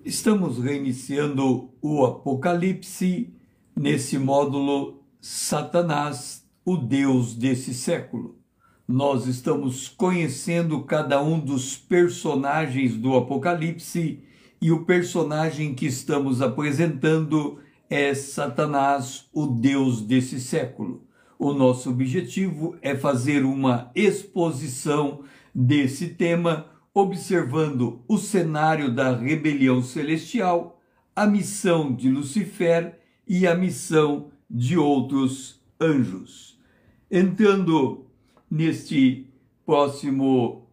Estamos reiniciando o Apocalipse nesse módulo Satanás, o Deus desse século. Nós estamos conhecendo cada um dos personagens do Apocalipse e o personagem que estamos apresentando é Satanás, o Deus desse século. O nosso objetivo é fazer uma exposição desse tema, observando o cenário da rebelião celestial, a missão de Lucifer e a missão de outros anjos. Entrando neste próximo,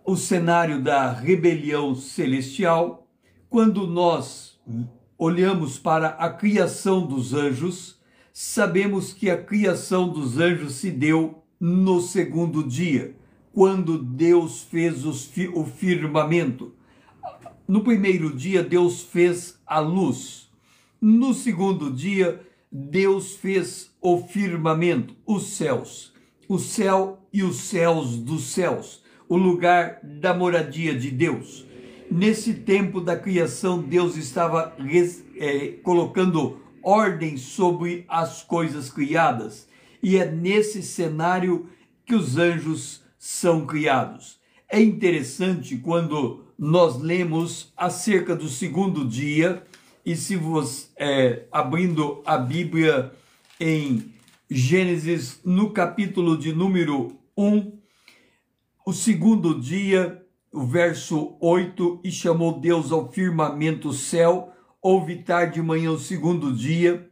o cenário da rebelião celestial, quando nós olhamos para a criação dos anjos, sabemos que a criação dos anjos se deu no segundo dia, quando Deus fez o firmamento. No primeiro dia, Deus fez a luz. No segundo dia, Deus fez o firmamento, os céus, o céu e os céus dos céus, o lugar da moradia de Deus. Nesse tempo da criação, Deus estava colocando ordem sobre as coisas criadas. E é nesse cenário que os anjos são criados. É interessante quando nós lemos acerca do segundo dia, e se você abrindo a Bíblia em Gênesis, no capítulo de número 1, o segundo dia, o verso 8, e chamou Deus ao firmamento o céu, houve tarde e manhã o segundo dia.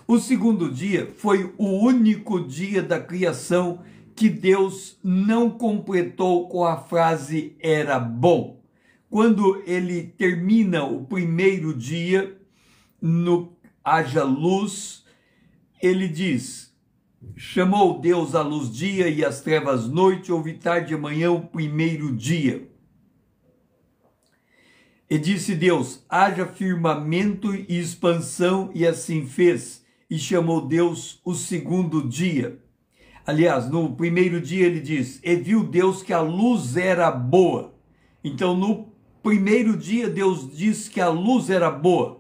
O segundo dia foi o único dia da criação que Deus não completou com a frase era bom. Quando ele termina o primeiro dia, no haja luz, ele diz, chamou Deus a luz dia e as trevas noite, houve tarde e manhã o primeiro dia. E disse Deus, haja firmamento e expansão, e assim fez, e chamou Deus o segundo dia. Aliás, no primeiro dia ele diz, e viu Deus que a luz era boa. Então, no primeiro dia, Deus diz que a luz era boa.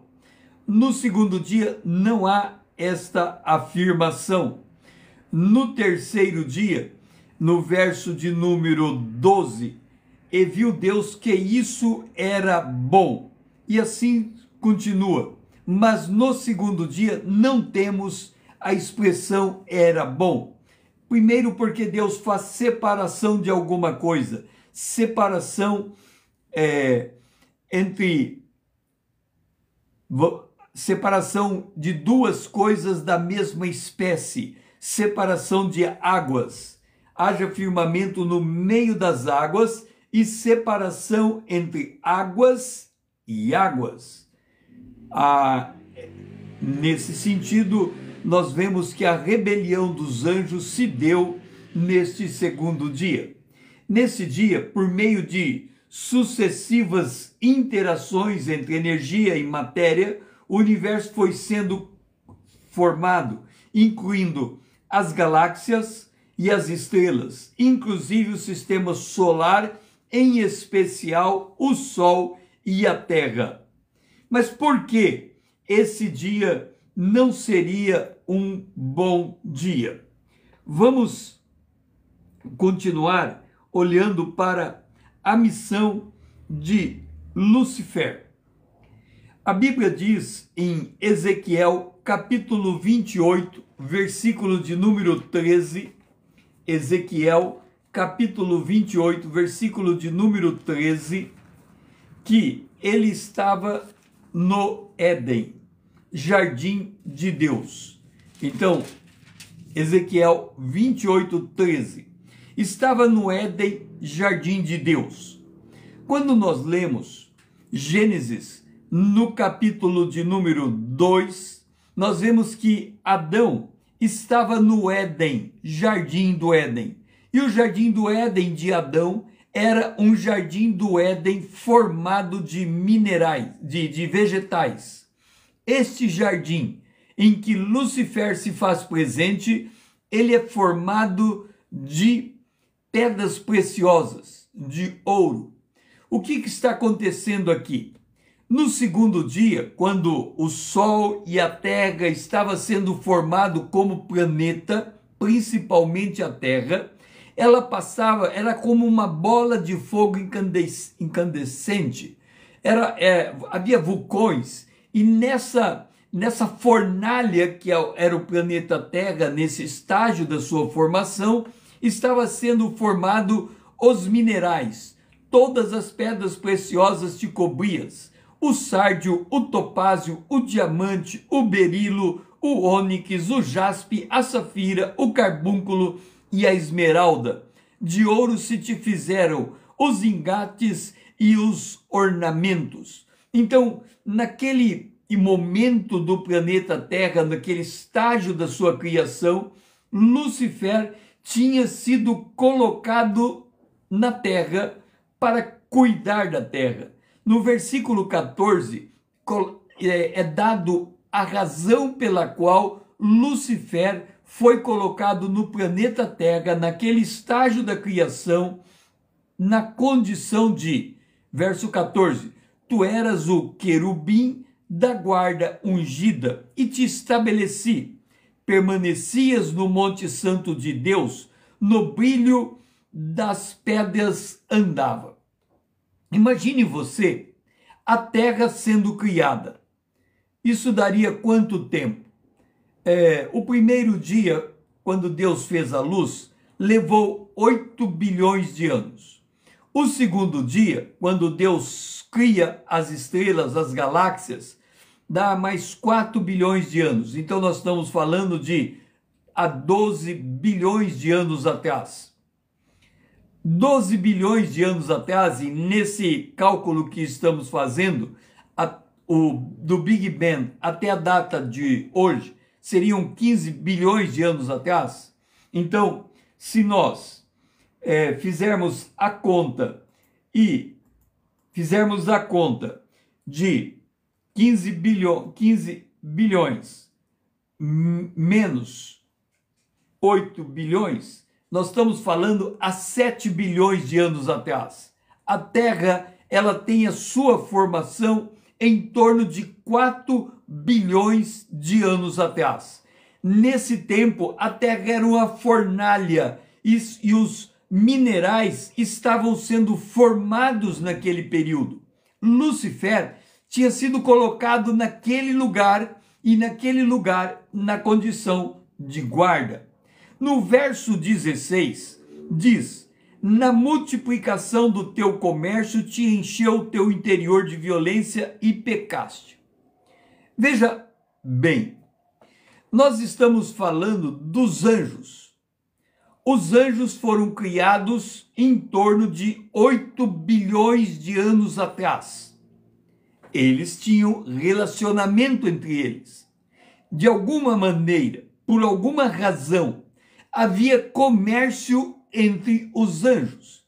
No segundo dia, não há esta afirmação. No terceiro dia, no verso de número 12, e viu Deus que isso era bom. E assim continua. Mas no segundo dia, não temos a expressão era bom. Primeiro, porque Deus faz separação de alguma coisa. Separação separação de duas coisas da mesma espécie. Separação de águas. Haja firmamento no meio das águas e separação entre águas e águas. Nesse sentido, nós vemos que a rebelião dos anjos se deu neste segundo dia. Nesse dia, por meio de sucessivas interações entre energia e matéria, o universo foi sendo formado, incluindo as galáxias e as estrelas, inclusive o sistema solar, em especial o Sol e a Terra. Mas por que esse dia não seria um bom dia? Vamos continuar olhando para a missão de Lucifer. A Bíblia diz em Ezequiel, capítulo 28, versículo de número 13, Ezequiel, capítulo 28, versículo de número 13, que ele estava no Éden, jardim de Deus. Então, Ezequiel 28, 13, estava no Éden, jardim de Deus. Quando nós lemos Gênesis, no capítulo de número 2, nós vemos que Adão estava no Éden, jardim do Éden. E o jardim do Éden de Adão era um jardim do Éden formado de minerais, de vegetais. Este jardim em que Lucifer se faz presente, ele é formado de pedras preciosas, de ouro. O que está acontecendo aqui? No segundo dia, quando o Sol e a Terra estavam sendo formados como planeta, principalmente a Terra, ela passava, era como uma bola de fogo incandescente. Havia vulcões, e nessa fornalha que era o planeta Terra, nesse estágio da sua formação, estava sendo formado os minerais. Todas as pedras preciosas te cobriam: o sárdio, o topázio, o diamante, o berilo, o ônix, o jaspe, a safira, o carbúnculo e a esmeralda. De ouro se te fizeram os engates e os ornamentos. Então, naquele momento do planeta Terra, naquele estágio da sua criação, Lúcifer tinha sido colocado na Terra para cuidar da Terra. No versículo 14, é dado a razão pela qual Lúcifer foi colocado no planeta Terra, naquele estágio da criação, na condição de, verso 14, tu eras o querubim da guarda ungida e te estabeleci. Permanecias no Monte Santo de Deus, no brilho das pedras andava. Imagine você, a terra sendo criada. Isso daria quanto tempo? O primeiro dia, quando Deus fez a luz, levou 8 bilhões de anos. O segundo dia, quando Deus cria as estrelas, as galáxias, dá mais 4 bilhões de anos. Então nós estamos falando de há 12 bilhões de anos atrás. 12 bilhões de anos atrás, e nesse cálculo que estamos fazendo, do Big Bang até a data de hoje, seriam 15 bilhões de anos atrás. Então, se nós fizermos a conta de 15 bilhões menos 8 bilhões, nós estamos falando há 7 bilhões de anos atrás. A Terra, ela tem a sua formação em torno de 4 bilhões de anos atrás. Nesse tempo, a Terra era uma fornalha e os minerais estavam sendo formados naquele período. Lúcifer tinha sido colocado naquele lugar e naquele lugar na condição de guarda. No verso 16, diz: na multiplicação do teu comércio te encheu o teu interior de violência e pecaste. Veja bem, nós estamos falando dos anjos. Os anjos foram criados em torno de 8 bilhões de anos atrás. Eles tinham relacionamento entre eles. De alguma maneira, por alguma razão, havia comércio entre os anjos.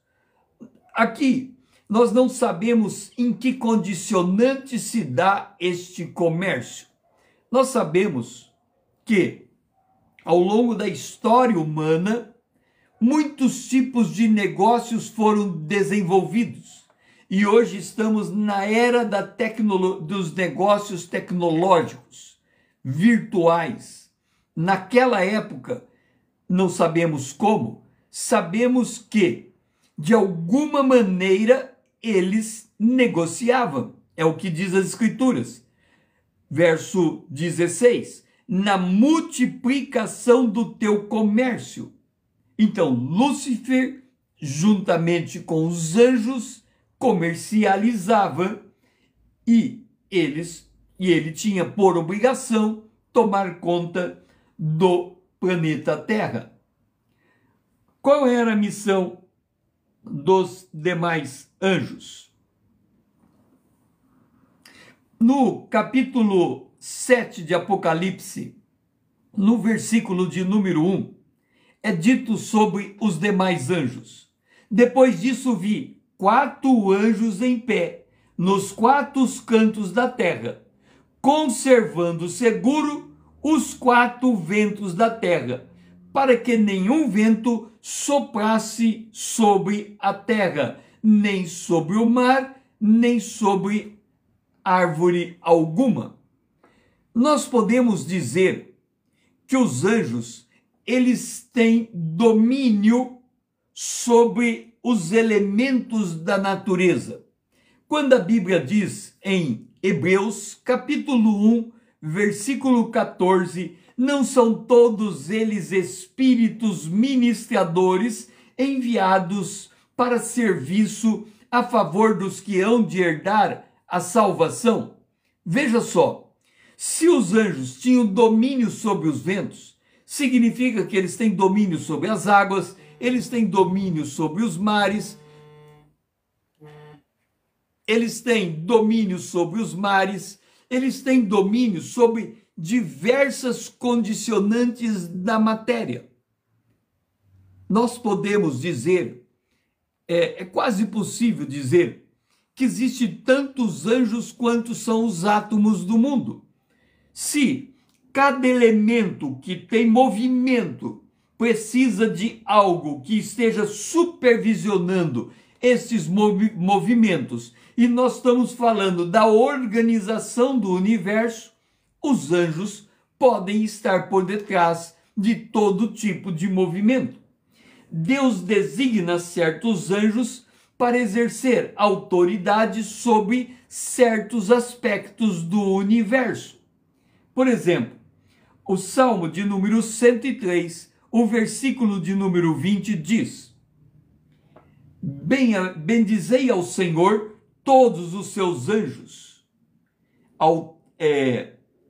Aqui, nós não sabemos em que condicionante se dá este comércio. Nós sabemos que, ao longo da história humana, muitos tipos de negócios foram desenvolvidos. E hoje estamos na era dos negócios tecnológicos, virtuais. Naquela época, não sabemos como, sabemos que, de alguma maneira, eles negociavam. É o que diz as Escrituras. Verso 16, na multiplicação do teu comércio. Então, Lúcifer, juntamente com os anjos, comercializava e ele tinha por obrigação tomar conta do planeta Terra. Qual era a missão dos demais anjos? No capítulo 7 de Apocalipse, no versículo de número 1, é dito sobre os demais anjos. Depois disso vi 4 anjos em pé, nos 4 cantos da terra, conservando seguro os 4 ventos da terra, para que nenhum vento soprasse sobre a terra, nem sobre o mar, nem sobre árvore alguma. Nós podemos dizer que os anjos, eles têm domínio sobre os elementos da natureza. Quando a Bíblia diz em Hebreus, capítulo 1, versículo 14, não são todos eles espíritos ministradores enviados para serviço a favor dos que hão de herdar a salvação? Veja só, se os anjos tinham domínio sobre os ventos, significa que eles têm domínio sobre as águas, eles têm domínio sobre os mares, eles têm domínio sobre os mares, eles têm domínio sobre diversas condicionantes da matéria. Nós podemos dizer, é quase possível dizer, que existe tantos anjos quanto são os átomos do mundo. Se cada elemento que tem movimento precisa de algo que esteja supervisionando esses movimentos, e nós estamos falando da organização do universo, os anjos podem estar por detrás de todo tipo de movimento. Deus designa certos anjos para exercer autoridade sobre certos aspectos do universo. Por exemplo, o Salmo de número 103, o versículo de número 20 diz: bendizei ao Senhor todos os seus anjos,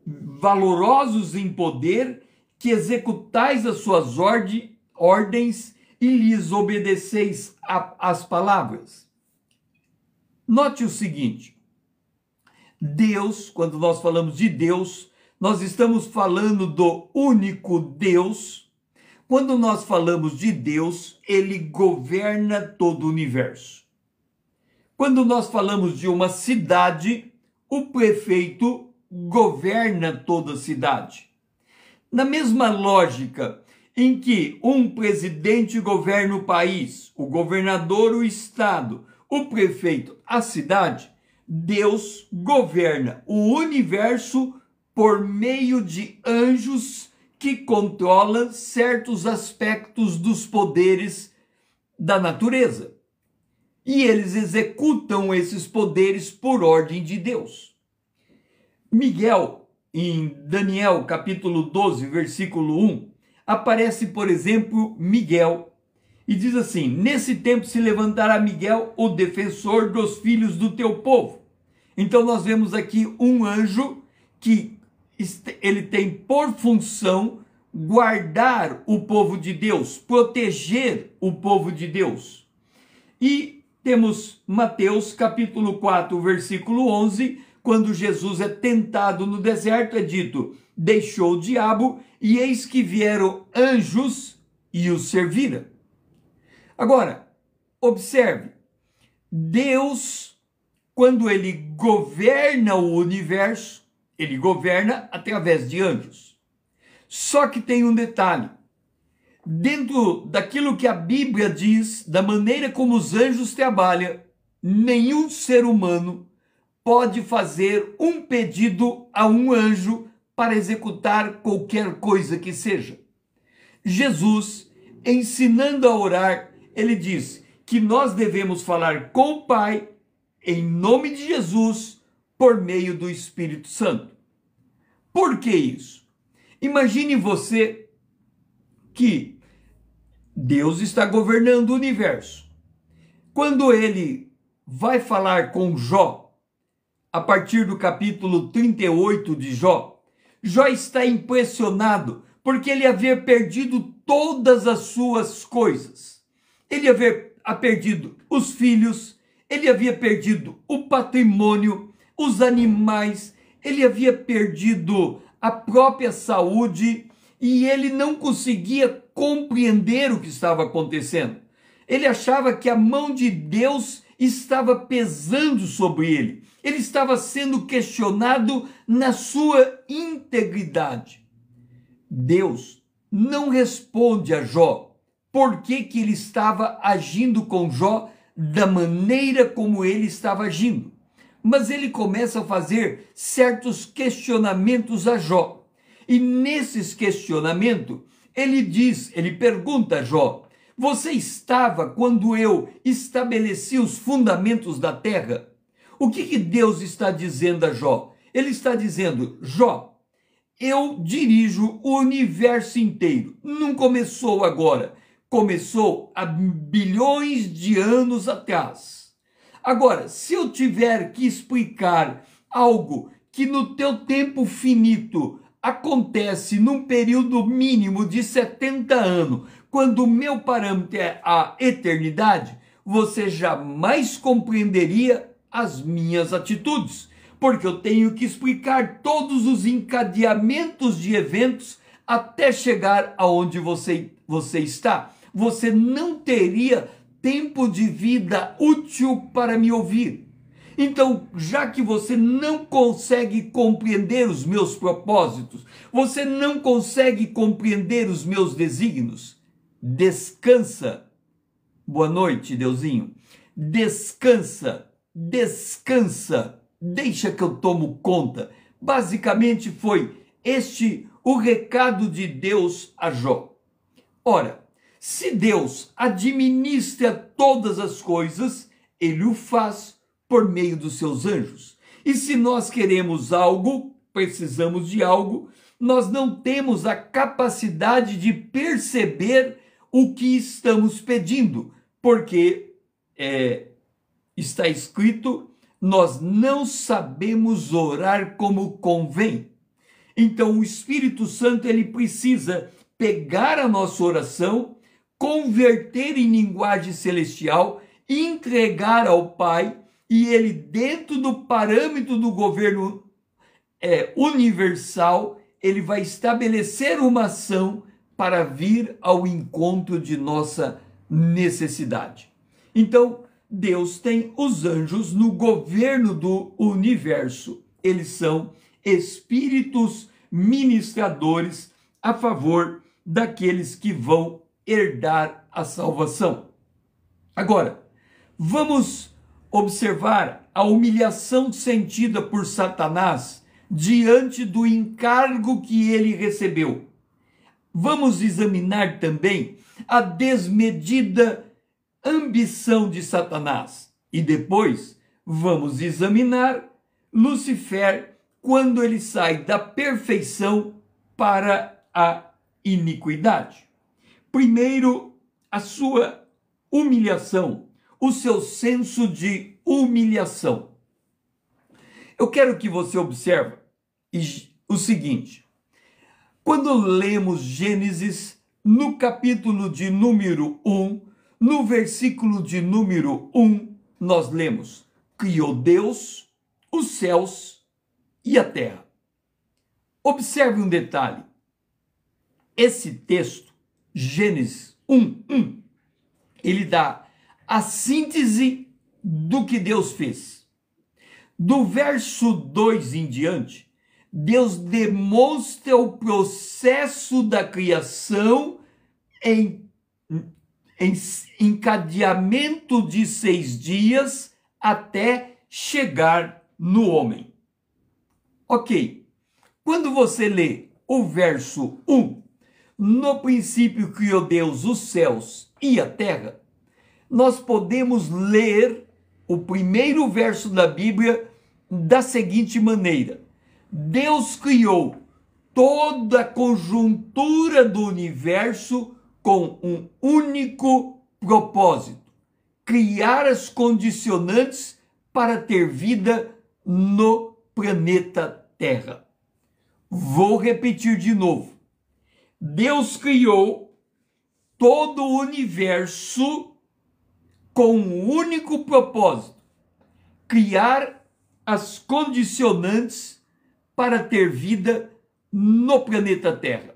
valorosos em poder, que executais as suas ordens e lhes obedeceis as palavras. Note o seguinte, Deus, quando nós falamos de Deus, nós estamos falando do único Deus. Quando nós falamos de Deus, ele governa todo o universo. Quando nós falamos de uma cidade, o prefeito governa toda a cidade. Na mesma lógica em que um presidente governa o país, o governador o estado, o prefeito a cidade, Deus governa o universo por meio de anjos que controlam certos aspectos dos poderes da natureza. E eles executam esses poderes por ordem de Deus. Miguel, em Daniel capítulo 12, versículo 1, aparece, por exemplo, Miguel, e diz assim: nesse tempo se levantará Miguel, o defensor dos filhos do teu povo. Então nós vemos aqui um anjo que ele tem por função guardar o povo de Deus, proteger o povo de Deus. E temos Mateus capítulo 4, versículo 11, quando Jesus é tentado no deserto, é dito: deixou o diabo e eis que vieram anjos e o serviram. Agora, observe, Deus, quando ele governa o universo, ele governa através de anjos. Só que tem um detalhe. Dentro daquilo que a Bíblia diz, da maneira como os anjos trabalham, nenhum ser humano pode fazer um pedido a um anjo para executar qualquer coisa que seja. Jesus, ensinando a orar, ele diz que nós devemos falar com o Pai, em nome de Jesus, por meio do Espírito Santo. Por que isso? Imagine você que Deus está governando o universo. Quando ele vai falar com Jó, a partir do capítulo 38 de Jó, Jó está impressionado porque ele havia perdido todas as suas coisas. Ele havia perdido os filhos, ele havia perdido o patrimônio, os animais, ele havia perdido a própria saúde e ele não conseguia compreender o que estava acontecendo. Ele achava que a mão de Deus estava pesando sobre ele. Ele estava sendo questionado na sua integridade. Deus não responde a Jó por que ele estava agindo com Jó da maneira como ele estava agindo. Mas ele começa a fazer certos questionamentos a Jó. E nesses questionamentos, ele pergunta a Jó: você estava quando eu estabeleci os fundamentos da terra? O que Deus está dizendo a Jó? Ele está dizendo: Jó, eu dirijo o universo inteiro. Não começou agora, começou há bilhões de anos atrás. Agora, se eu tiver que explicar algo que no teu tempo finito acontece num período mínimo de 70 anos, quando o meu parâmetro é a eternidade, você jamais compreenderia as minhas atitudes, porque eu tenho que explicar todos os encadeamentos de eventos até chegar aonde você está. Você não teria tempo de vida útil para me ouvir. Então, já que você não consegue compreender os meus propósitos, você não consegue compreender os meus desígnios, descansa. Boa noite, Deusinho. Descansa, descansa, deixa que eu tomo conta. Basicamente foi este o recado de Deus a Jó. Ora, se Deus administra todas as coisas, ele o faz por meio dos seus anjos. E se nós queremos algo, precisamos de algo, nós não temos a capacidade de perceber o que estamos pedindo, porque está escrito: nós não sabemos orar como convém. Então o Espírito Santo ele precisa pegar a nossa oração, converter em linguagem celestial, entregar ao Pai, e ele, dentro do parâmetro do governo universal, ele vai estabelecer uma ação para vir ao encontro de nossa necessidade. Então, Deus tem os anjos no governo do universo. Eles são espíritos ministradores a favor daqueles que vão herdar a salvação. Agora, vamos observar a humilhação sentida por Satanás diante do encargo que ele recebeu. Vamos examinar também a desmedida ambição de Satanás. E depois vamos examinar Lúcifer quando ele sai da perfeição para a iniquidade. Primeiro, a sua humilhação, o seu senso de humilhação. Eu quero que você observe o seguinte: quando lemos Gênesis, no capítulo de número 1, no versículo de número 1, nós lemos: criou Deus os céus e a terra. Observe um detalhe. Esse texto, Gênesis 1:1, ele dá a síntese do que Deus fez. Do verso 2 em diante, Deus demonstra o processo da criação em encadeamento de 6 dias até chegar no homem. Ok, quando você lê o verso 1, no princípio criou Deus os céus e a terra, nós podemos ler o primeiro verso da Bíblia da seguinte maneira: Deus criou toda a conjuntura do universo com um único propósito: criar as condicionantes para ter vida no planeta Terra. Vou repetir de novo. Deus criou todo o universo com um único propósito: criar as condicionantes para ter vida no planeta Terra.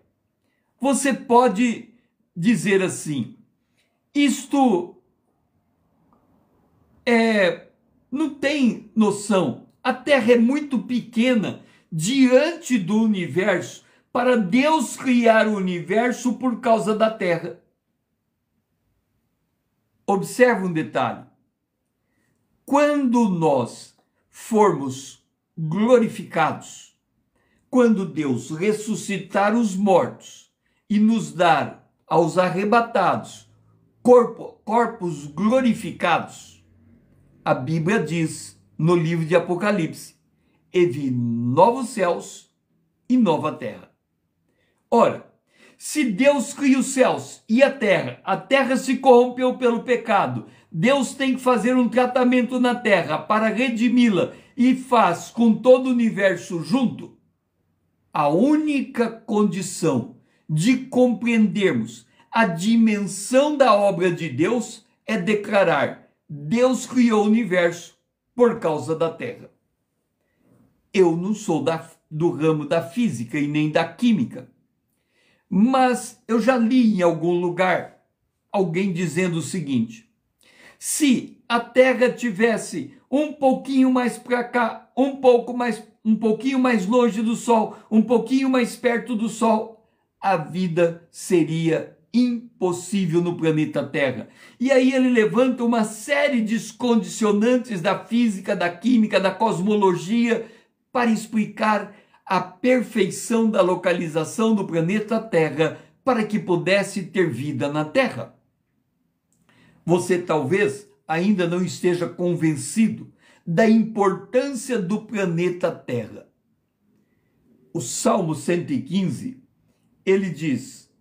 Você pode dizer assim: isto não tem noção. A Terra é muito pequena diante do universo para Deus criar o universo por causa da Terra. Observe um detalhe. quando nós formos glorificados, quando Deus ressuscitar os mortos e nos dar aos arrebatados corpos glorificados, a Bíblia diz no livro de Apocalipse: e vi novos céus e nova terra. Ora, se Deus cria os céus e a terra se corrompeu pelo pecado, Deus tem que fazer um tratamento na terra para redimi-la e faz com todo o universo junto. A única condição de compreendermos a dimensão da obra de Deus é declarar: Deus criou o universo por causa da terra. Eu não sou do ramo da física e nem da química, mas eu já li em algum lugar alguém dizendo o seguinte: se a Terra tivesse um pouquinho mais para cá, um pouquinho mais longe do Sol, um pouquinho mais perto do Sol, a vida seria impossível no planeta Terra. E aí ele levanta uma série de condicionantes da física, da química, da cosmologia para explicar a perfeição da localização do planeta Terra para que pudesse ter vida na Terra. Você talvez ainda não esteja convencido da importância do planeta Terra. O Salmo 115, ele diz,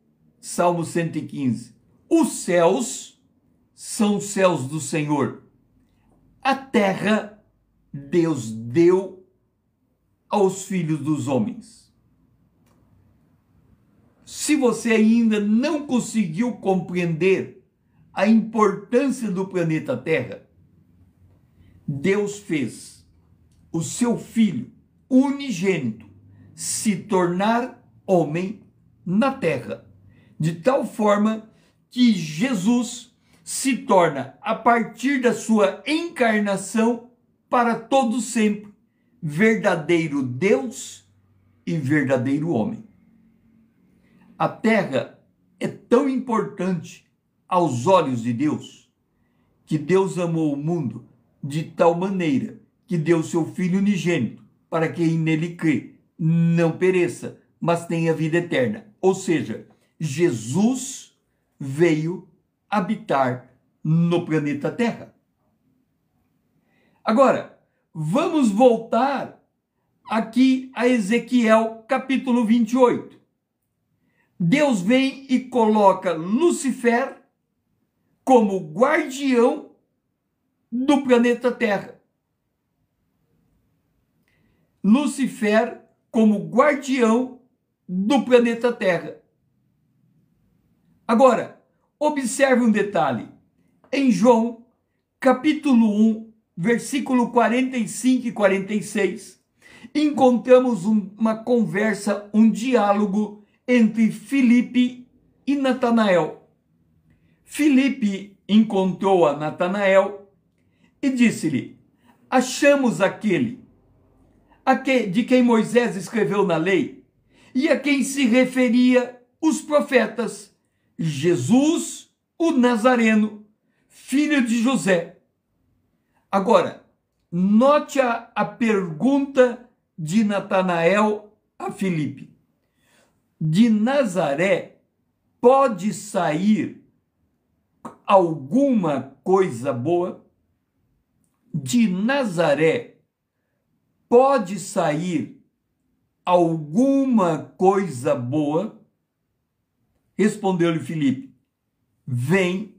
Salmo 115, os céus são os céus do Senhor, a terra Deus deu aos filhos dos homens. Se você ainda não conseguiu compreender a importância do planeta Terra, Deus fez o seu Filho unigênito se tornar homem na Terra, de tal forma que Jesus se torna, a partir da sua encarnação, para todo sempre, verdadeiro Deus e verdadeiro homem. A Terra é tão importante aos olhos de Deus, que Deus amou o mundo de tal maneira que deu seu Filho unigênito, para que nele crê não pereça, mas tenha vida eterna. Ou seja, Jesus veio habitar no planeta Terra. Agora, vamos voltar aqui a Ezequiel capítulo 28. Deus vem e coloca Lúcifer como guardião do planeta Terra. Lúcifer como guardião do planeta Terra. Agora, observe um detalhe. Em João, capítulo 1, versículo 45 e 46, encontramos uma conversa, um diálogo entre Filipe e Natanael. Filipe encontrou a Natanael e disse-lhe: achamos aquele de quem Moisés escreveu na lei e a quem se referia os profetas, Jesus, o Nazareno, filho de José. Agora, note a pergunta de Natanael a Filipe: de Nazaré pode sair alguma coisa boa? De Nazaré pode sair alguma coisa boa? Respondeu-lhe Filipe: vem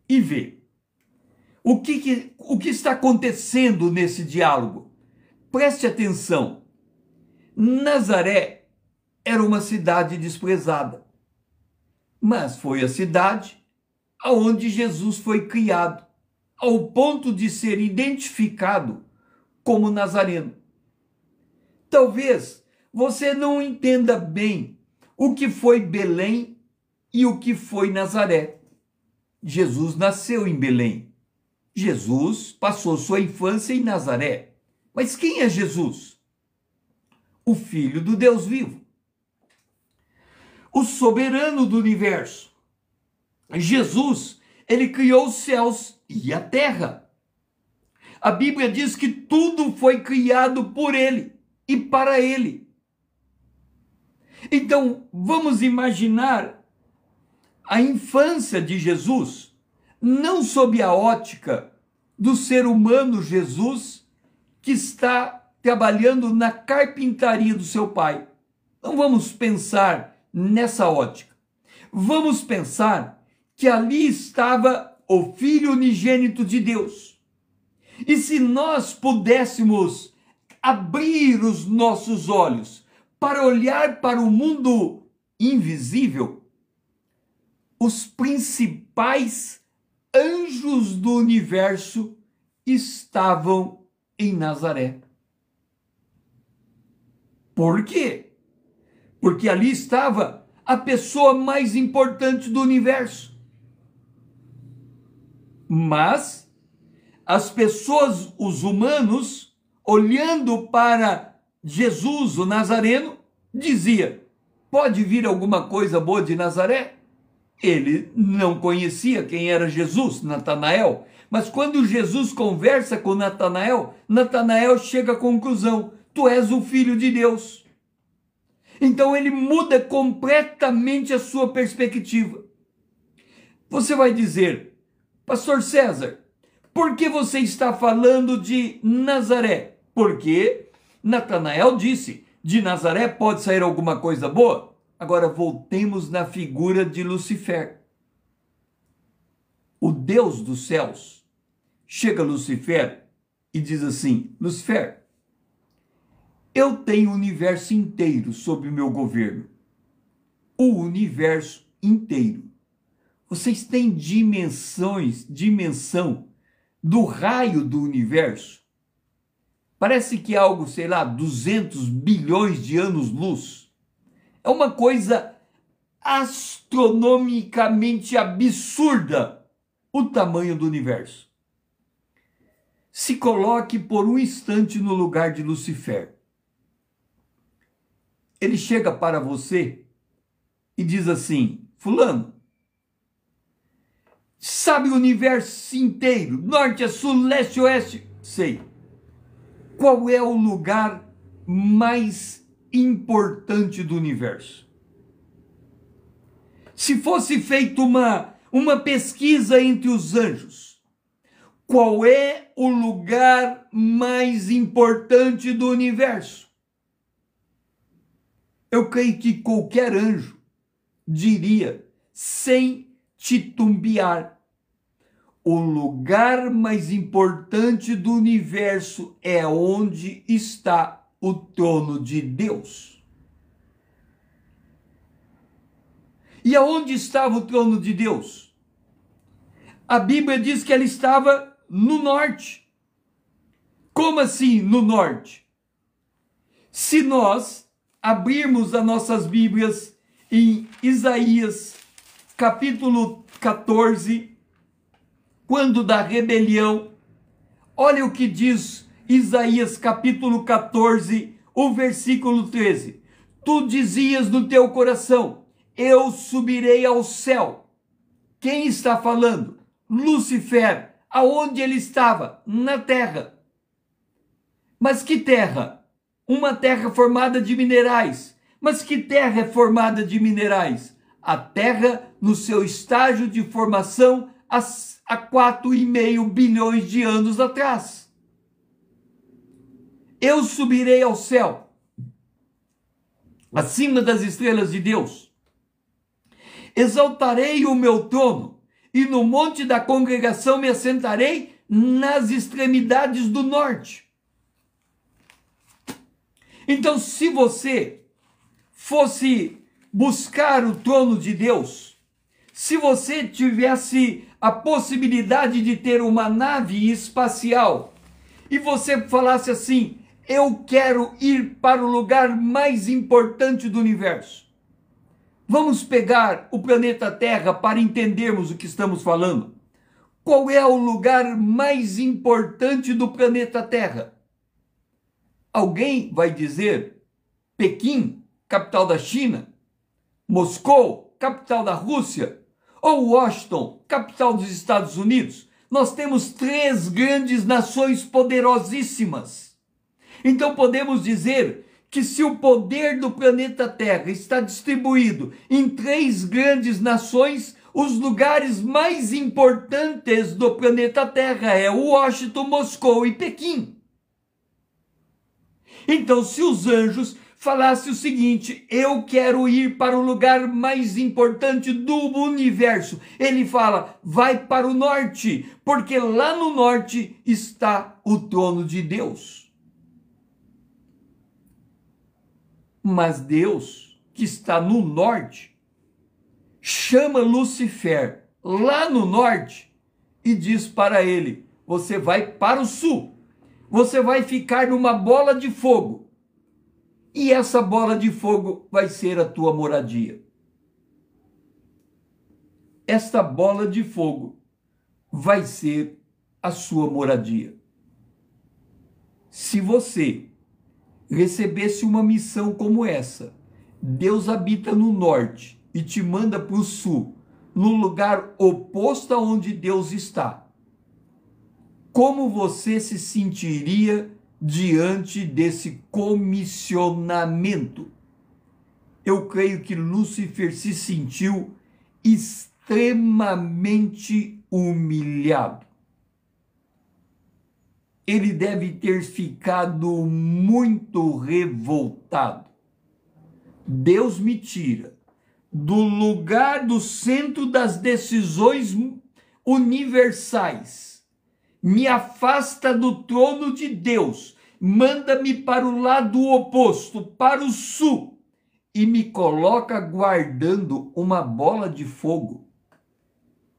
e vê. O que está acontecendo nesse diálogo? Preste atenção. Nazaré era uma cidade desprezada, mas foi a cidade aonde Jesus foi criado, ao ponto de ser identificado como nazareno. Talvez você não entenda bem o que foi Belém e o que foi Nazaré. Jesus nasceu em Belém. Jesus passou sua infância em Nazaré. Mas quem é Jesus? O Filho do Deus vivo, o soberano do universo. Jesus, ele criou os céus e a terra. A Bíblia diz que tudo foi criado por ele e para ele. Então, vamos imaginar a infância de Jesus, não sob a ótica do ser humano Jesus, que está trabalhando na carpintaria do seu pai. Não vamos pensar nessa ótica. Vamos pensar que ali estava o Filho unigênito de Deus. E se nós pudéssemos abrir os nossos olhos para olhar para o mundo invisível, os principais anjos do universo estavam em Nazaré. Por quê? Porque ali estava a pessoa mais importante do universo. Mas as pessoas, os humanos, olhando para Jesus, o Nazareno, dizia: pode vir alguma coisa boa de Nazaré? Ele não conhecia quem era Jesus, Natanael. Mas quando Jesus conversa com Natanael, Natanael chega à conclusão: tu és o Filho de Deus. Então ele muda completamente a sua perspectiva. Você vai dizer: Pastor César, por que você está falando de Nazaré? Porque Natanael disse: de Nazaré pode sair alguma coisa boa? Agora voltemos na figura de Lucifer. O Deus dos céus chega a Lucifer e diz assim: Lucifer, eu tenho o universo inteiro sob o meu governo. O universo inteiro. Vocês têm dimensão do raio do universo? Parece que é algo, sei lá, 200 bilhões de anos-luz. É uma coisa astronomicamente absurda o tamanho do universo. Se coloque por um instante no lugar de Lucifer. Ele chega para você e diz assim: fulano, sabe o universo inteiro, norte a sul, leste a oeste? Sei. Qual é o lugar mais importante do universo? Se fosse feita uma pesquisa entre os anjos, qual é o lugar mais importante do universo? Eu creio que qualquer anjo diria, sem titubear: o lugar mais importante do universo é onde está o trono de Deus. E aonde estava o trono de Deus? A Bíblia diz que ele estava no norte. Como assim no norte? Se nós abrirmos as nossas Bíblias em Isaías, capítulo 14, quando da rebelião, olha o que diz Isaías, capítulo 14, o versículo 13. Tu dizias no teu coração: eu subirei ao céu. Quem está falando? Lucifer. Aonde ele estava? Na terra. Mas que terra? Uma terra formada de minerais. Mas que terra é formada de minerais? A terra no seu estágio de formação há 4,5 bilhões de anos atrás. Eu subirei ao céu, acima das estrelas de Deus. Exaltarei o meu trono, e no monte da congregação me assentarei nas extremidades do norte. Então, se você fosse buscar o trono de Deus, se você tivesse a possibilidade de ter uma nave espacial e você falasse assim: eu quero ir para o lugar mais importante do universo. Vamos pegar o planeta Terra para entendermos o que estamos falando. Qual é o lugar mais importante do planeta Terra? Alguém vai dizer Pequim, capital da China, Moscou, capital da Rússia, ou Washington, capital dos Estados Unidos? nós temos 3 grandes nações poderosíssimas. Então podemos dizer que se o poder do planeta Terra está distribuído em 3 grandes nações, os lugares mais importantes do planeta Terra é Washington, Moscou e Pequim. Então, se os anjos falassem o seguinte: eu quero ir para o lugar mais importante do universo, ele fala: vai para o norte, porque lá no norte está o trono de Deus. Mas Deus, que está no norte, chama Lúcifer lá no norte e diz para ele: você vai para o sul, você vai ficar numa bola de fogo, e essa bola de fogo vai ser a tua moradia. Esta bola de fogo vai ser a sua moradia. Se você recebesse uma missão como essa, Deus habita no norte e te manda para o sul, no lugar oposto aonde Deus está, como você se sentiria diante desse comissionamento? Eu creio que Lúcifer se sentiu extremamente humilhado. Ele deve ter ficado muito revoltado. Deus me tira do lugar do centro das decisões universais, me afasta do trono de Deus, manda-me para o lado oposto, para o sul, e me coloca guardando uma bola de fogo.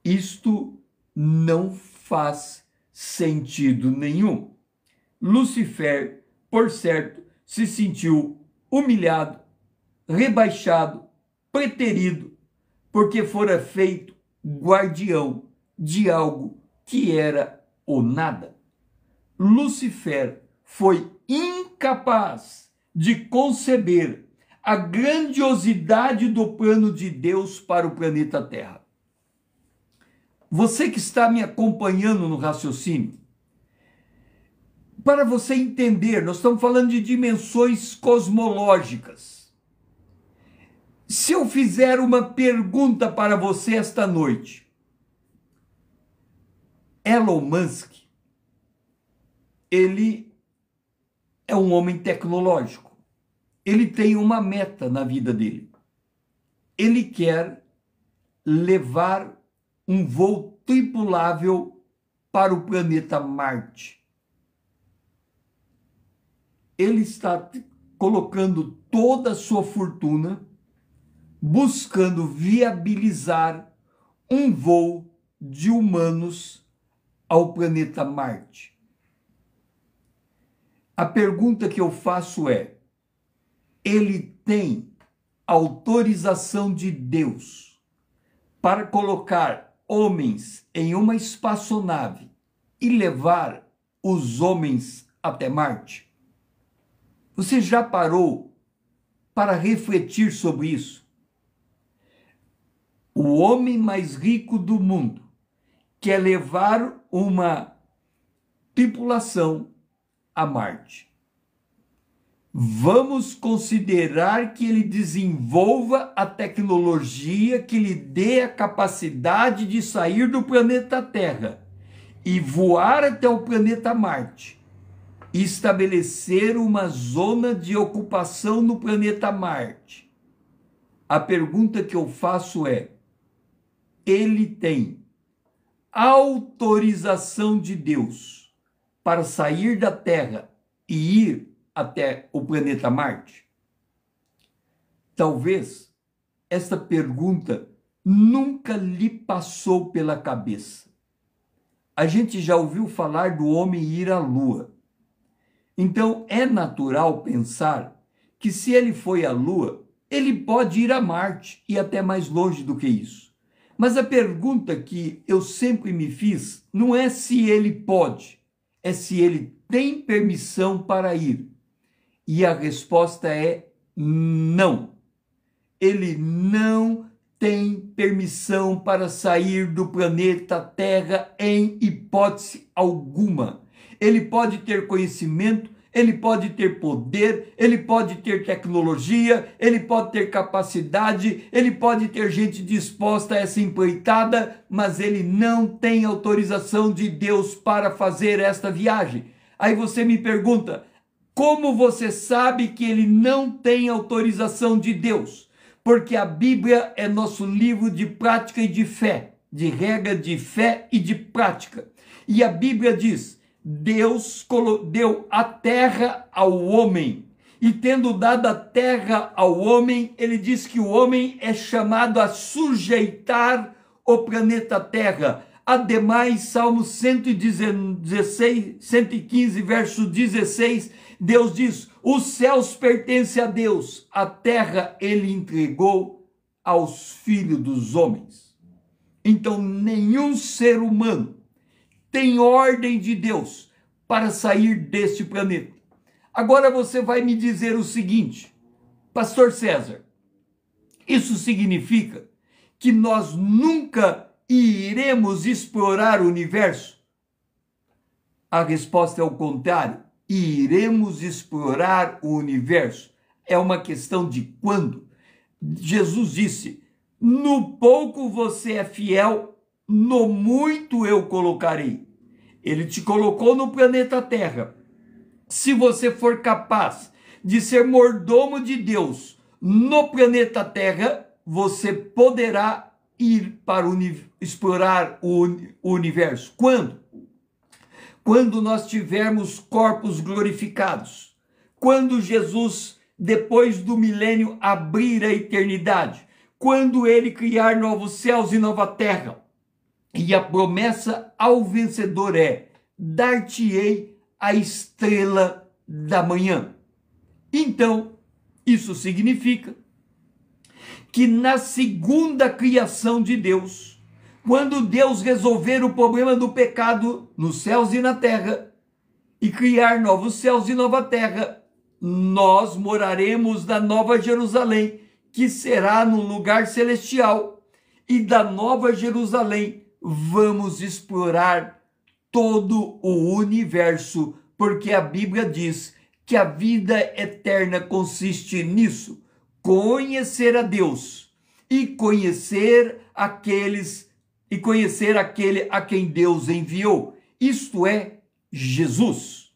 Isto não faz sentido nenhum. Lúcifer, por certo, se sentiu humilhado, rebaixado, preterido, porque fora feito guardião de algo que era o nada. Lúcifer foi incapaz de conceber a grandiosidade do plano de Deus para o planeta Terra. Você que está me acompanhando no raciocínio, para você entender, nós estamos falando de dimensões cosmológicas. Se eu fizer uma pergunta para você esta noite, Elon Musk, ele é um homem tecnológico. Ele tem uma meta na vida dele. Ele quer levar um voo tripulável para o planeta Marte. Ele está colocando toda a sua fortuna buscando viabilizar um voo de humanos ao planeta Marte. A pergunta que eu faço é: ele tem autorização de Deus para colocar homens em uma espaçonave e levar os homens até Marte? Você já parou para refletir sobre isso? O homem mais rico do mundo quer levar uma tripulação a Marte. Vamos considerar que ele desenvolva a tecnologia que lhe dê a capacidade de sair do planeta Terra e voar até o planeta Marte e estabelecer uma zona de ocupação no planeta Marte. A pergunta que eu faço é: ele tem autorização de Deus para sair da Terra e ir até o planeta Marte? Talvez esta pergunta nunca lhe passou pela cabeça. A gente já ouviu falar do homem ir à Lua. Então é natural pensar que se ele foi à Lua, ele pode ir a Marte e até mais longe do que isso. Mas a pergunta que eu sempre me fiz não é se ele pode, é se ele tem permissão para ir. E a resposta é não. Ele não tem permissão para sair do planeta Terra em hipótese alguma. Ele pode ter conhecimento, ele pode ter poder, ele pode ter tecnologia, ele pode ter capacidade, ele pode ter gente disposta a essa empreitada, mas ele não tem autorização de Deus para fazer esta viagem. Aí você me pergunta, como você sabe que ele não tem autorização de Deus? Porque a Bíblia é nosso livro de prática e de fé, de regra de fé e de prática. E a Bíblia diz, Deus deu a terra ao homem. E tendo dado a terra ao homem, ele diz que o homem é chamado a sujeitar o planeta Terra. Ademais, Salmo 115, verso 16, Deus diz, os céus pertencem a Deus, a terra ele entregou aos filhos dos homens. Então, nenhum ser humano tem ordem de Deus para sair deste planeta. Agora você vai me dizer o seguinte, Pastor César, isso significa que nós nunca iremos explorar o universo? A resposta é o contrário. Iremos explorar o universo. É uma questão de quando. Jesus disse, no pouco você é fiel, no muito eu colocarei. Ele te colocou no planeta Terra. Se você for capaz de ser mordomo de Deus no planeta Terra, você poderá ir para explorar o universo. Quando? Quando nós tivermos corpos glorificados. Quando Jesus, depois do milênio, abrir a eternidade. Quando ele criar novos céus e nova terra. E a promessa ao vencedor é, dar-te-ei a estrela da manhã. Então, isso significa que na segunda criação de Deus, quando Deus resolver o problema do pecado nos céus e na terra, e criar novos céus e nova terra, nós moraremos na Nova Jerusalém, que será no lugar celestial, e da Nova Jerusalém vamos explorar todo o universo, porque a Bíblia diz que a vida eterna consiste nisso, conhecer a Deus e conhecer aquele a quem Deus enviou, isto é, Jesus.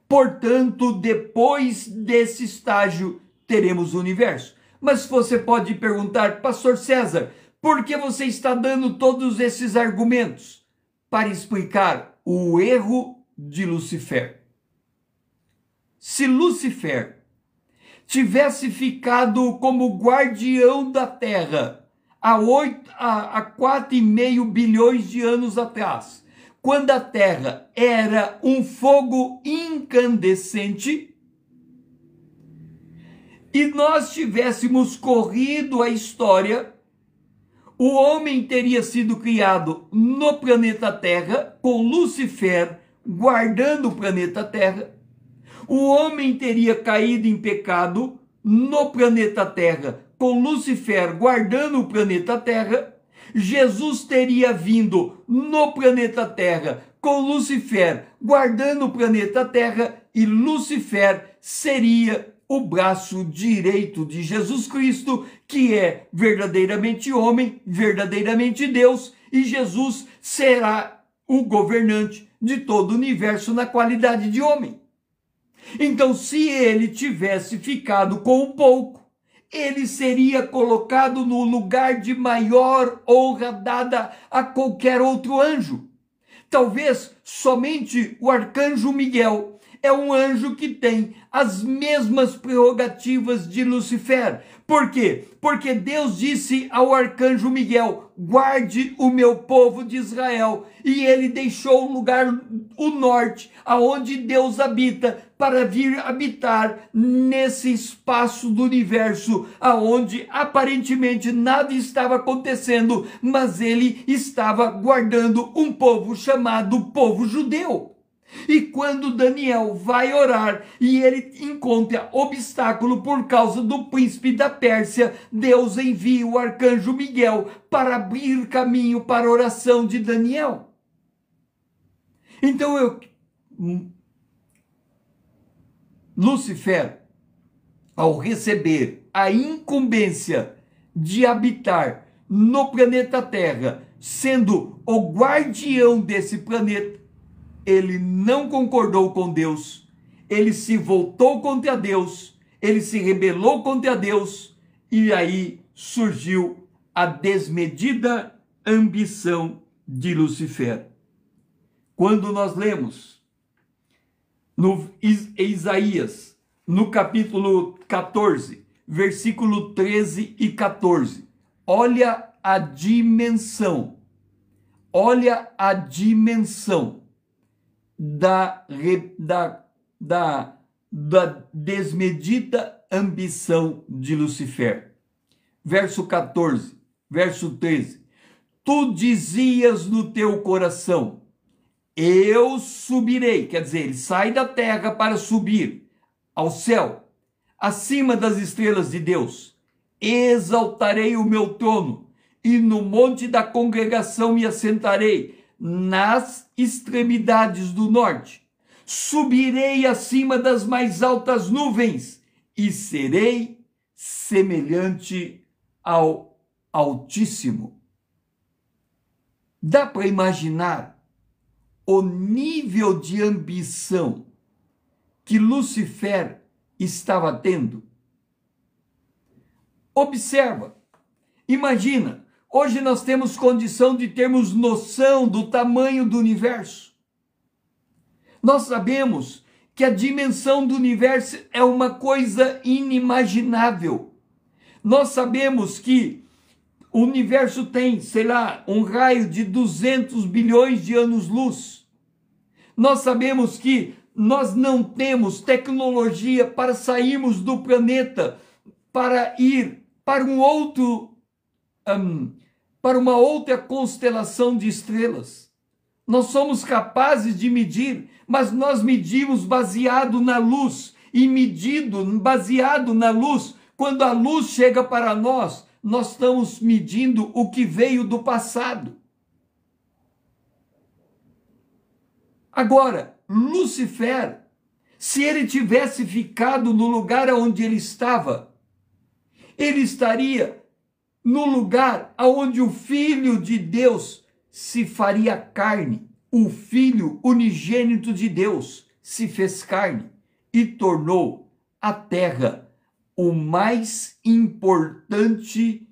Portanto, depois desse estágio, teremos o universo. Mas você pode perguntar, Pastor César, por que você está dando todos esses argumentos? Para explicar o erro de Lucifer. Se Lucifer tivesse ficado como guardião da Terra há 4,5 bilhões de anos atrás, quando a Terra era um fogo incandescente, e nós tivéssemos corrido a história, o homem teria sido criado no planeta Terra, com Lucifer guardando o planeta Terra. O homem teria caído em pecado no planeta Terra, com Lucifer guardando o planeta Terra. Jesus teria vindo no planeta Terra, com Lucifer guardando o planeta Terra, e Lucifer seria o braço direito de Jesus Cristo, que é verdadeiramente homem, verdadeiramente Deus, e Jesus será o governante de todo o universo na qualidade de homem. Então, se ele tivesse ficado com o pouco, ele seria colocado no lugar de maior honra dada a qualquer outro anjo. Talvez somente o arcanjo Miguel é um anjo que tem as mesmas prerrogativas de Lucifer. Por quê? Porque Deus disse ao arcanjo Miguel, guarde o meu povo de Israel. E ele deixou o lugar, o norte, aonde Deus habita, para vir habitar nesse espaço do universo, aonde aparentemente nada estava acontecendo, mas ele estava guardando um povo chamado povo judeu. E quando Daniel vai orar e ele encontra obstáculo por causa do príncipe da Pérsia, Deus envia o arcanjo Miguel para abrir caminho para a oração de Daniel. Então Lúcifer, ao receber a incumbência de habitar no planeta Terra, sendo o guardião desse planeta, ele não concordou com Deus, ele se voltou contra Deus, ele se rebelou contra Deus, e aí surgiu a desmedida ambição de Lúcifer. Quando nós lemos no Isaías, no capítulo 14, versículo 13 e 14, olha a dimensão da desmedida ambição de Lúcifer. Verso 14, verso 13. Tu dizias no teu coração, eu subirei, quer dizer, ele sai da terra para subir ao céu, acima das estrelas de Deus. Exaltarei o meu trono, e no monte da congregação me assentarei, nas extremidades do norte. Subirei acima das mais altas nuvens, e serei semelhante ao Altíssimo. Dá para imaginar o nível de ambição que Lúcifer estava tendo? Observa, imagina, hoje nós temos condição de termos noção do tamanho do universo. Nós sabemos que a dimensão do universo é uma coisa inimaginável. Nós sabemos que o universo tem, sei lá, um raio de 200 bilhões de anos-luz. Nós sabemos que nós não temos tecnologia para sairmos do planeta, para ir para para uma outra constelação de estrelas. Nós somos capazes de medir, mas nós medimos baseado na luz, e baseado na luz, quando a luz chega para nós, nós estamos medindo o que veio do passado. Agora, Lúcifer, se ele tivesse ficado no lugar onde ele estava, ele estaria no lugar onde o Filho de Deus se faria carne. O Filho unigênito de Deus se fez carne e tornou a terra o mais importante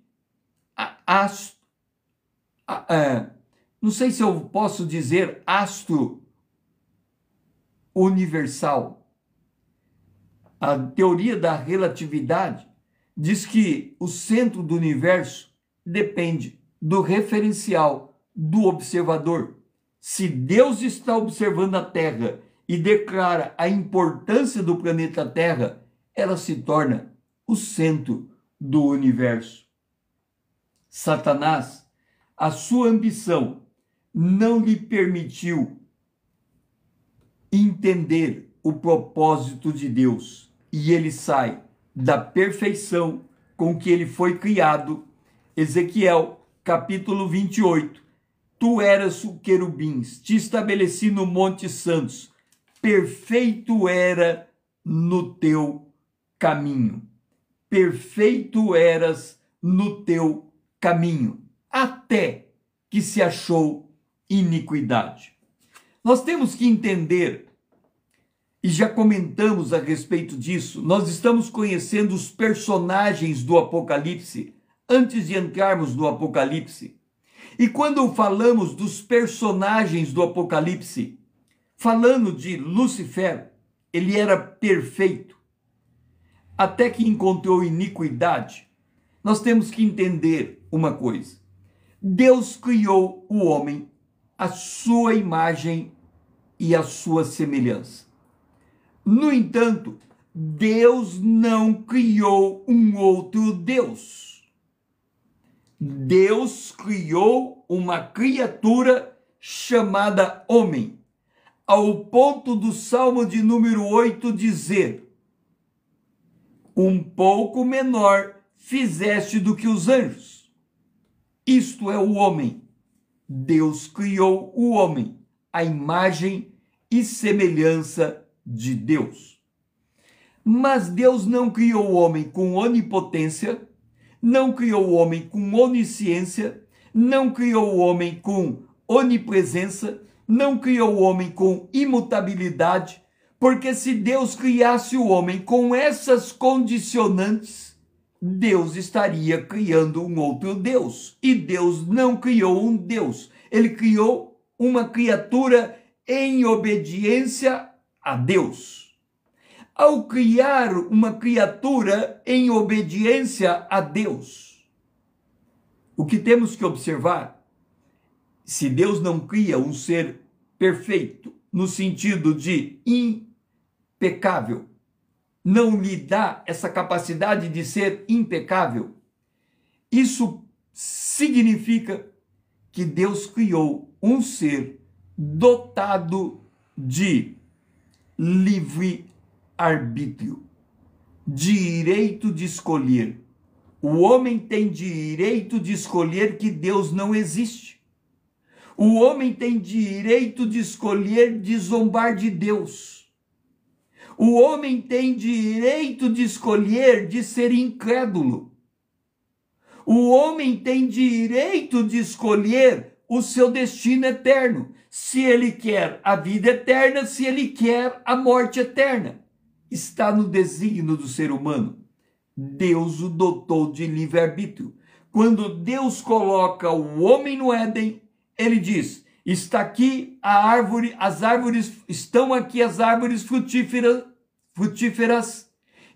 não sei se eu posso dizer astro universal. A teoria da relatividade diz que o centro do universo depende do referencial do observador. Se Deus está observando a Terra e declara a importância do planeta Terra, ela se torna o centro do universo. Satanás, a sua ambição não lhe permitiu entender o propósito de Deus, e ele sai da perfeição com que ele foi criado. Ezequiel, capítulo 28. Tu eras o querubins, te estabeleci no Monte Santos, perfeito era no teu caminho. Perfeito eras no teu caminho, até que se achou iniquidade. Nós temos que entender, e já comentamos a respeito disso, nós estamos conhecendo os personagens do Apocalipse antes de entrarmos no Apocalipse. E quando falamos dos personagens do Apocalipse, falando de Lúcifer, ele era perfeito, até que encontrou iniquidade. Nós temos que entender uma coisa. Deus criou o homem à sua imagem e à sua semelhança. No entanto, Deus não criou um outro Deus. Deus criou uma criatura chamada homem, ao ponto do Salmo de número 8 dizer: um pouco menor fizeste do que os anjos. Isto é o homem. Deus criou o homem, à imagem e semelhança de Deus. Mas Deus não criou o homem com onipotência, não criou o homem com onisciência, não criou o homem com onipresença, não criou o homem com imutabilidade, porque se Deus criasse o homem com essas condicionantes, Deus estaria criando um outro Deus. E Deus não criou um Deus. Ele criou uma criatura em obediência a Deus. Ao criar uma criatura em obediência a Deus, o que temos que observar? Se Deus não cria um ser perfeito, no sentido de impecável, não lhe dá essa capacidade de ser impecável, isso significa que Deus criou um ser dotado de livre arbítrio, direito de escolher. O homem tem direito de escolher que Deus não existe. O homem tem direito de escolher de zombar de Deus. O homem tem direito de escolher de ser incrédulo. O homem tem direito de escolher o seu destino eterno. Se ele quer a vida eterna, se ele quer a morte eterna. Está no desígnio do ser humano. Deus o dotou de livre-arbítrio. Quando Deus coloca o homem no Éden, ele diz: está aqui a árvore, as árvores, estão aqui as árvores frutíferas,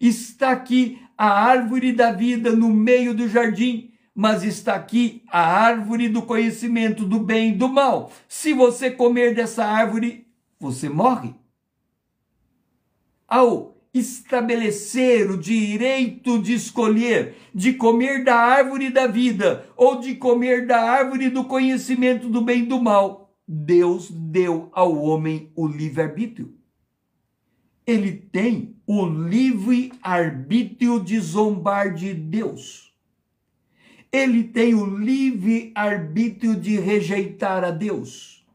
está aqui a árvore da vida no meio do jardim, mas está aqui a árvore do conhecimento do bem e do mal. Se você comer dessa árvore, você morre. Ao estabelecer o direito de escolher, de comer da árvore da vida ou de comer da árvore do conhecimento do bem e do mal, Deus deu ao homem o livre-arbítrio. Ele tem o livre-arbítrio de zombar de Deus. Ele tem o livre-arbítrio de rejeitar a Deus.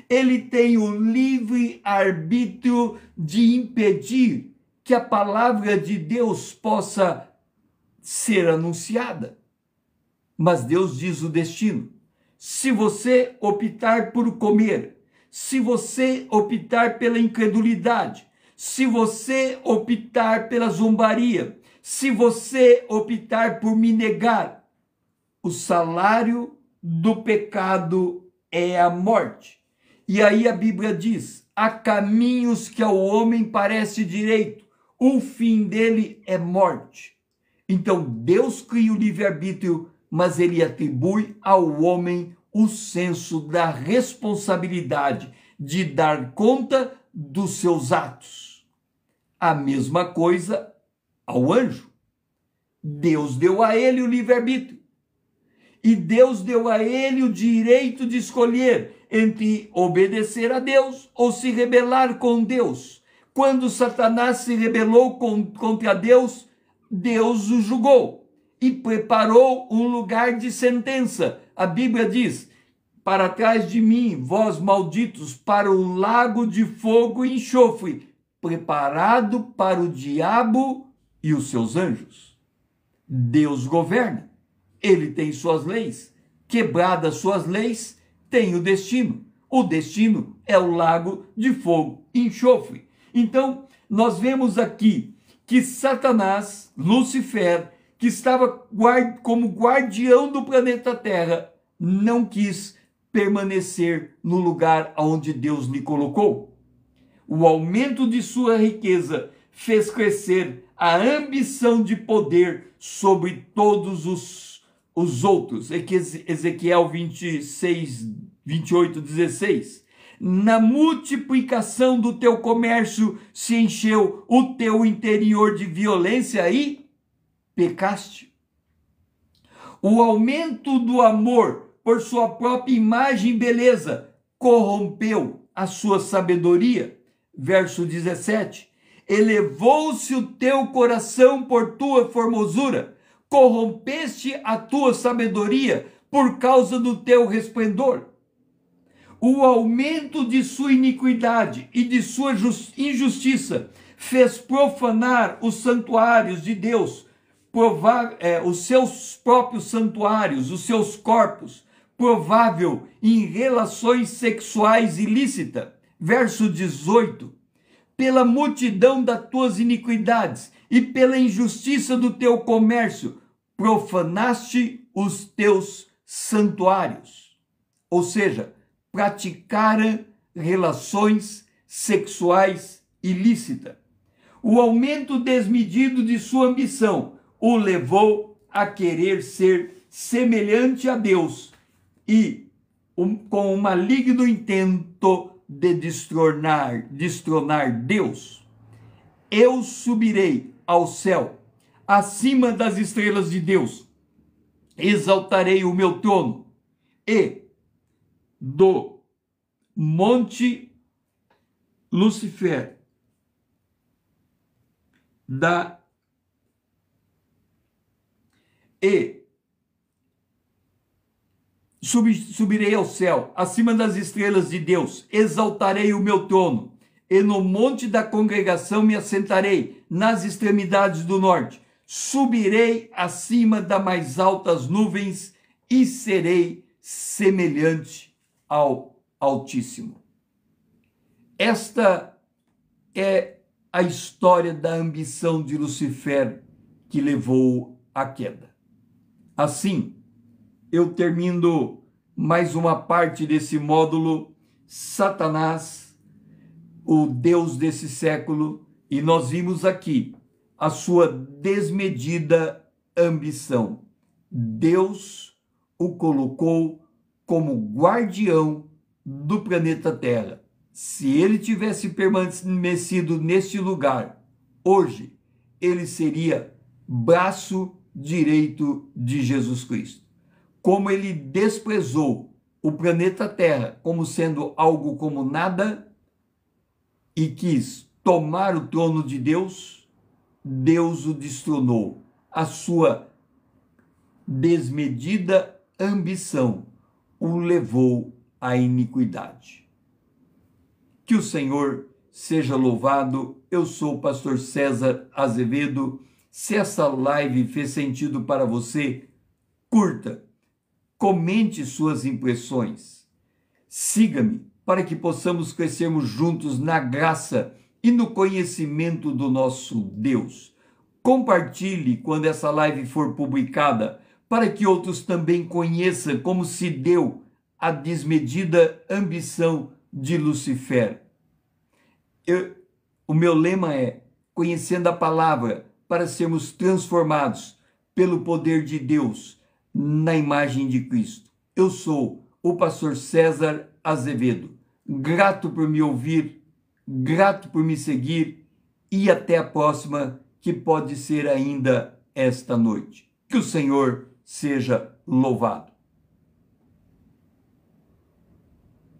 Ele tem o livre-arbítrio de impedir que a palavra de Deus possa ser anunciada. Mas Deus diz o destino. Se você optar por comer, se você optar pela incredulidade, se você optar pela zombaria, se você optar por me negar, o salário do pecado é a morte. E aí a Bíblia diz: há caminhos que ao homem parece direito, o fim dele é morte. Então Deus cria o livre-arbítrio, mas ele atribui ao homem o senso da responsabilidade de dar conta dos seus atos. A mesma coisa ao anjo. Deus deu a ele o livre-arbítrio. E Deus deu a ele o direito de escolher entre obedecer a Deus ou se rebelar com Deus. Quando Satanás se rebelou contra Deus, Deus o julgou e preparou um lugar de sentença. A Bíblia diz: para trás de mim, vós malditos, para o lago de fogo e enxofre, preparado para o diabo e os seus anjos. Deus governa. Ele tem suas leis. Quebradas suas leis, tem o destino. O destino é o lago de fogo e enxofre. Então, nós vemos aqui que Satanás, Lúcifer, que estava como guardião do planeta Terra, não quis permanecer no lugar onde Deus lhe colocou. O aumento de sua riqueza fez crescer a ambição de poder sobre todos os outros. Ezequiel 26, 28, 16. Na multiplicação do teu comércio se encheu o teu interior de violência e pecaste. O aumento do amor por sua própria imagem e beleza corrompeu a sua sabedoria. Verso 17. Elevou-se o teu coração por tua formosura, corrompeste a tua sabedoria por causa do teu resplendor. O aumento de sua iniquidade e de sua injustiça fez profanar os santuários de Deus, os seus próprios santuários, os seus corpos, provável em relações sexuais ilícitas. Verso 18. Pela multidão das tuas iniquidades e pela injustiça do teu comércio, profanaste os teus santuários. Ou seja, praticaram relações sexuais ilícitas. O aumento desmedido de sua ambição o levou a querer ser semelhante a Deus e com um maligno intento de destronar Deus. Eu subirei ao céu, acima das estrelas de Deus, exaltarei o meu trono e do monte Lucifer, subirei ao céu, acima das estrelas de Deus, exaltarei o meu trono, e no monte da congregação me assentarei, nas extremidades do norte. Subirei acima das mais altas nuvens e serei semelhante ao Altíssimo. Esta é a história da ambição de Lucifer que levou à queda. Assim, eu termino mais uma parte desse módulo, Satanás, o Deus desse século, e nós vimos aqui a sua desmedida ambição. Deus o colocou como guardião do planeta Terra. Se ele tivesse permanecido neste lugar, hoje, ele seria braço direito de Jesus Cristo. Como ele desprezou o planeta Terra como sendo algo como nada e quis tomar o trono de Deus, Deus o destronou. A sua desmedida ambição o levou à iniquidade. Que o Senhor seja louvado. Eu sou o pastor César Azevedo. Se essa live fez sentido para você, curta, comente suas impressões, siga-me para que possamos crescermos juntos na graça e no conhecimento do nosso Deus. Compartilhe quando essa live for publicada, para que outros também conheçam como se deu a desmedida ambição de Lucifer. O meu lema é: conhecendo a palavra, para sermos transformados pelo poder de Deus na imagem de Cristo. Eu sou o pastor César Azevedo. Grato por me ouvir, grato por me seguir e até a próxima, que pode ser ainda esta noite. Que o Senhor seja louvado.